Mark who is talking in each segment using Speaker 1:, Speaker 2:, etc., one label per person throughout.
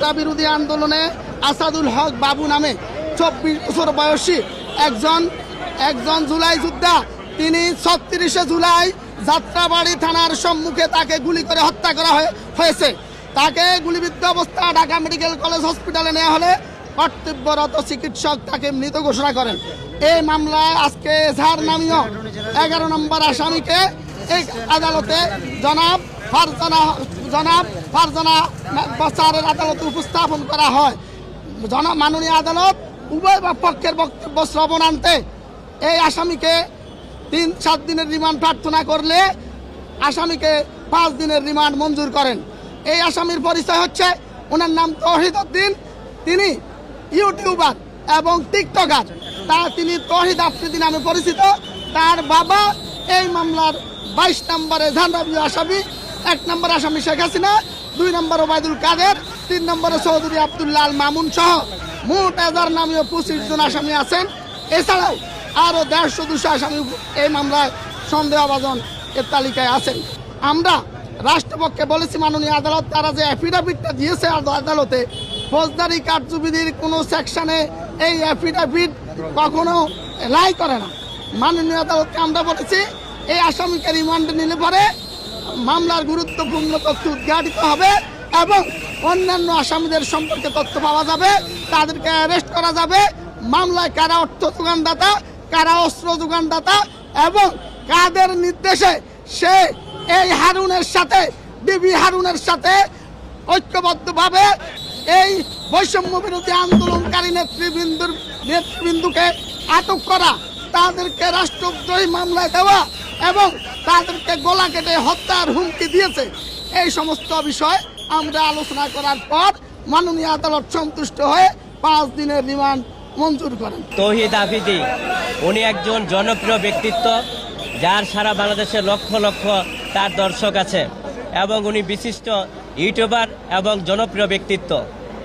Speaker 1: কোটা বিরোধী আন্দোলনে আসাদুল হক বাবু নামে 24 বছর বয়সী একজন জুলাই যোদ্ধা, তিনি 36শে জুলাই যাত্রাবাড়ি থানার সম্মুখে তাকে গুলি করে হত্যা করা হয়েছে। তাকে গুলিবিদ্ধ অবস্থা ঢাকা মেডিকেল কলেজ হসপিটালে নেওয়া হলে কর্তব্যরত চিকিৎসক তাকে মৃত ঘোষণা করেন। এই মামলায় আজকে এজাহার নামীয় 11 নম্বর আসামিকে এই আদালতে জনাব ফারজানা বাসারের আদালতে উপস্থাপন করা হয়। মাননীয় আদালত উভয় পক্ষের বক্তব্য শ্রবণান্তে এই আসামিকে 3-7 দিনের রিমান্ড প্রার্থনা করলে আসামিকে 5 দিনের রিমান্ড মঞ্জুর করেন। এই আসামির পরিচয় হচ্ছে, ওনার নাম তৌহিদ উদ্দিন, তিনি ইউটিউবার এবং টিকটকার। তিনি তৌহিদ আফ্রিদি নামে পরিচিত। তার বাবা এই মামলার 22 নম্বরে ধানরাবি আসামি, 1 নম্বর আসামি শেখ হাসিনা, 2 নম্বর ওবায়দুল কাদের, 3 নম্বরে চৌধুরী আব্দুল্লাহ আল মামুন সহ মোট এজাহার নামীয় 25 জন আসামি আছেন। এছাড়াও আরও 150-200 আসামি এই মামলায় সন্দেহভাজন এর তালিকায় আছেন। আমরা রাষ্ট্রপক্ষে বলেছি, মাননীয় আদালত তারা যে অ্যাফিডাভিটটা দিয়েছে আদালতে, ফৌজদারি কার্যবিধির কোনো সেকশনে এই অ্যাফিডাভিট কখনো লাই করে না। মাননীয় আদালতকে আমরা বলেছি, এই আসামিকে রিমান্ডে নিলে পরে মামলার গুরুত্বপূর্ণ তথ্য উদ্ঘাটিত হবে এবং অন্যান্য আসামিদের সম্পর্কে তথ্য পাওয়া যাবে, তাদেরকে অ্যারেস্ট করা যাবে। মামলায় কারা অর্থ যোগানদাতা, কারা অস্ত্র যোগানদাতা এবং কাদের নির্দেশে সে এই হারুনের সাথে, ডিবি হারুনের সাথে ঐক্যবদ্ধভাবে এই বৈষম্য বিরোধী আন্দোলনকারী নেতৃবৃন্দকে আটক করা, তাদেরকে রাষ্ট্রদ্রোহী মামলায় দেওয়া এবং তাদেরকে গলা কেটে হত্যার হুমকি দিয়েছে। এই সমস্ত বিষয় আমরা আলোচনা করার পর মাননীয় আদালত সন্তুষ্ট হয়ে 5 দিনের রিমান্ড মঞ্জুর করেন।
Speaker 2: তৌহিদ আফ্রিদি উনি একজন জনপ্রিয় ব্যক্তিত্ব, যার সারা বাংলাদেশে লক্ষ লক্ষ তার দর্শক আছে এবং উনি বিশিষ্ট ইউটিউবার এবং জনপ্রিয় ব্যক্তিত্ব।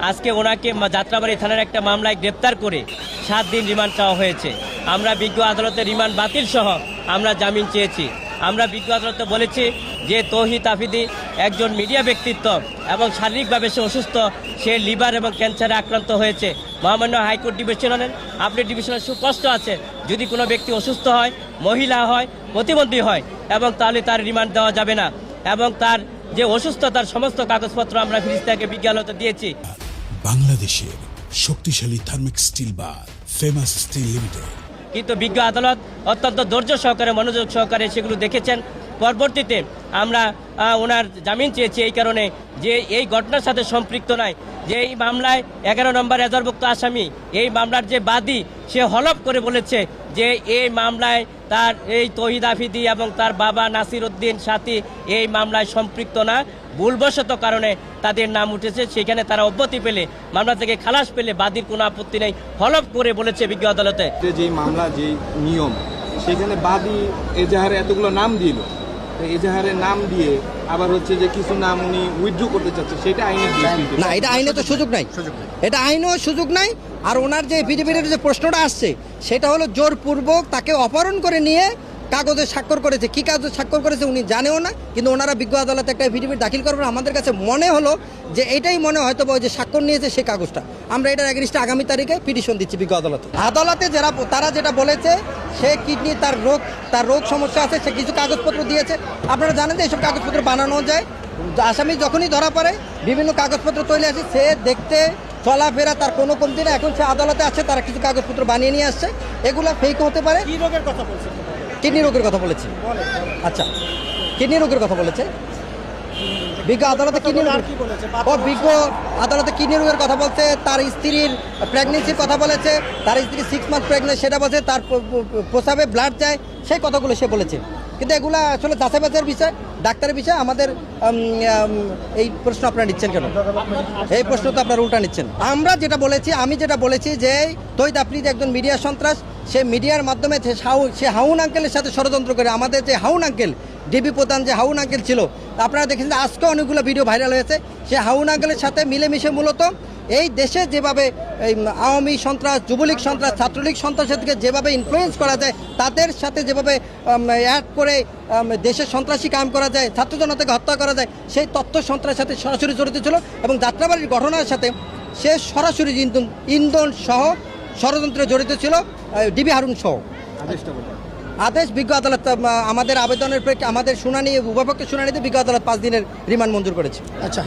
Speaker 2: আজকে ওনাকে যাত্রাবাড়ি থানার একটা মামলায় গ্রেপ্তার করে 7 দিন রিমান্ড চাওয়া হয়েছে। আমরা বিজ্ঞ আদালতে রিমান্ড বাতিল সহ আমরা জামিন চেয়েছি। আমরা বিজ্ঞ আদালতে বলেছি যে তৌহিদ আফ্রিদি একজন মিডিয়া ব্যক্তিত্ব এবং শারীরিকভাবে সে অসুস্থ, সে লিভার এবং ক্যান্সারে আক্রান্ত হয়েছে। মহামান্য হাইকোর্ট ডিভিশনাল আপনি ডিভিশনাল সুস্পষ্ট আছে, যদি কোনো ব্যক্তি অসুস্থ হয়, মহিলা হয়, প্রতিবন্ধী হয় এবং তাহলে তার রিমান্ড দেওয়া যাবে না এবং তার যে অসুস্থতার সমস্ত কাগজপত্র আমরা ফিরিস্তাকে বিজ্ঞ আদালতে দিয়েছি।
Speaker 3: বাংলাদেশের শক্তিশালী থার্মিক স্টিল বার ফেমাস স্টিল লিমিটেড,
Speaker 2: কিন্তু বিজ্ঞ আদালত অত্যন্ত ধৈর্য সহকারে, মনোযোগ সহকারে সেগুলো দেখেছেন। পরবর্তীতে আমরা ওনার জামিন চেয়েছি এই কারণে যে এই ঘটনার সাথে সম্পৃক্ত নয়, যে এই মামলায় 11 নম্বর এজাহারভুক্ত আসামি, এই মামলার যে বাদী, সে হলফ করে বলেছে যে এই মামলায় তার এই তৌহিদ আফ্রিদি এবং তার বাবা নাসির উদ্দিন সাথী এই মামলায় সম্পৃক্ত না, ভুলবশত কারণে তাদের নাম উঠেছে, সেখানে তারা অব্যাহতি পেলে, মামলা থেকে খালাস পেলে বাদীর কোনো আপত্তি নেই, হলফ করে বলেছে বিজ্ঞ আদালতে।
Speaker 4: যে মামলা যে নিয়ম, সেখানে বাদী এজাহারে এতগুলো নাম দিল, এজাহারের নাম দিয়ে আবার হচ্ছে যে কিছু নাম উনি উইথড্র করতে চাচ্ছে, সেটা আইনে
Speaker 5: না, এটা আইনে তো সুযোগ নাই, এটা আইনেও সুযোগ নাই। আর ওনার যে এফিডেভিটের যে প্রশ্নটা আসছে সেটা হলো জোরপূর্বক তাকে অপহরণ করে নিয়ে কাগজে স্বাক্ষর করেছে। কি কাগজে স্বাক্ষর করেছে উনি জানেও না, কিন্তু ওনারা বিজ্ঞ আদালতে একটা এফিডেভিট দাখিল করবেন। আমাদের কাছে মনে হলো যে এটাই মনে হয়তো ওই যে স্বাক্ষর নিয়েছে সেই কাগজটা। আমরা এটার এগেইনস্টে আগামী তারিখে পিটিশন দিচ্ছি বিজ্ঞ আদালতে। আদালতে তারা যেটা বলেছে, সে কিডনি তার রোগ সমস্যা আছে, সে কিছু কাগজপত্র দিয়েছে। আপনারা জানেন যে এইসব কাগজপত্র বানানো যায়, আসামি যখনই ধরা পড়ে বিভিন্ন কাগজপত্র তৈরি আছে, সে দেখতে চলাফেরা তার কোনো কমতি না। এখন সে আদালতে আছে, তারা কিছু কাগজপত্র বানিয়ে নিয়ে আসছে, এগুলো ফেক হতে পারে।
Speaker 6: কি রোগের কথা বলছে?
Speaker 5: কিডনি রোগের কথা বলেছি। আচ্ছা, কিডনি রোগের কথা বলেছে বিজ্ঞ আদালতে। বিজ্ঞ আদালতে কিডনি রোগের কথা বলছে, তার স্ত্রীর প্রেগনেন্সির কথা বলেছে, তার স্ত্রী 6 মান্থ প্রেগনেন্ট সেটা বলছে, তার প্রস্রাবে ব্লাড যায়, সেই কথাগুলো সে বলেছে। কিন্তু এগুলো আসলে যাচাই বাছাইয়ের বিষয়, ডাক্তারের বিষয়। আমাদের এই প্রশ্ন আপনারা নিচ্ছেন কেন? এই প্রশ্ন তো আপনারা উল্টা নিচ্ছেন। আমি যেটা বলেছি যে তৌহিদ আফ্রিদি একজন মিডিয়া সন্ত্রাস, সে মিডিয়ার মাধ্যমে সে হাউন আঙ্কেলের সাথে ষড়যন্ত্র করে। আমাদের যে হাউন আঙ্কেল, ডিবি প্রধান যে হাউন আঙ্কেল ছিল, আপনারা দেখেছেন আজকে অনেকগুলো ভিডিও ভাইরাল হয়েছে, সে হাউন আঙ্কেলের সাথে মিলেমিশে মূলত এই দেশে যেভাবে এই আওয়ামী সন্ত্রাস, যুবলীগ সন্ত্রাস, ছাত্রলীগ সন্ত্রাসের দিকে যেভাবে ইনফ্লুয়েন্স করা যায়, তাদের সাথে যেভাবে অ্যাড করে দেশের সন্ত্রাসী কায়েম করা যায়, ছাত্র জনতাকে হত্যা করা যায়, সেই তথ্য সন্ত্রাসের সাথে সরাসরি জড়িত ছিল এবং যাত্রাবাড়ির ঘটনার সাথে সে সরাসরি ইন্ধন সহ ষড়যন্ত্রে জড়িত ছিল ডিবি হারুন সহ। আদেশ বিজ্ঞ আদালত আমাদের আবেদনের প্রেক্ষিতে আমাদের শুনানি, উভয়পক্ষের শুনানিতে বিজ্ঞ আদালত 5 দিনের রিমান্ড মঞ্জুর করেছে।
Speaker 1: আচ্ছা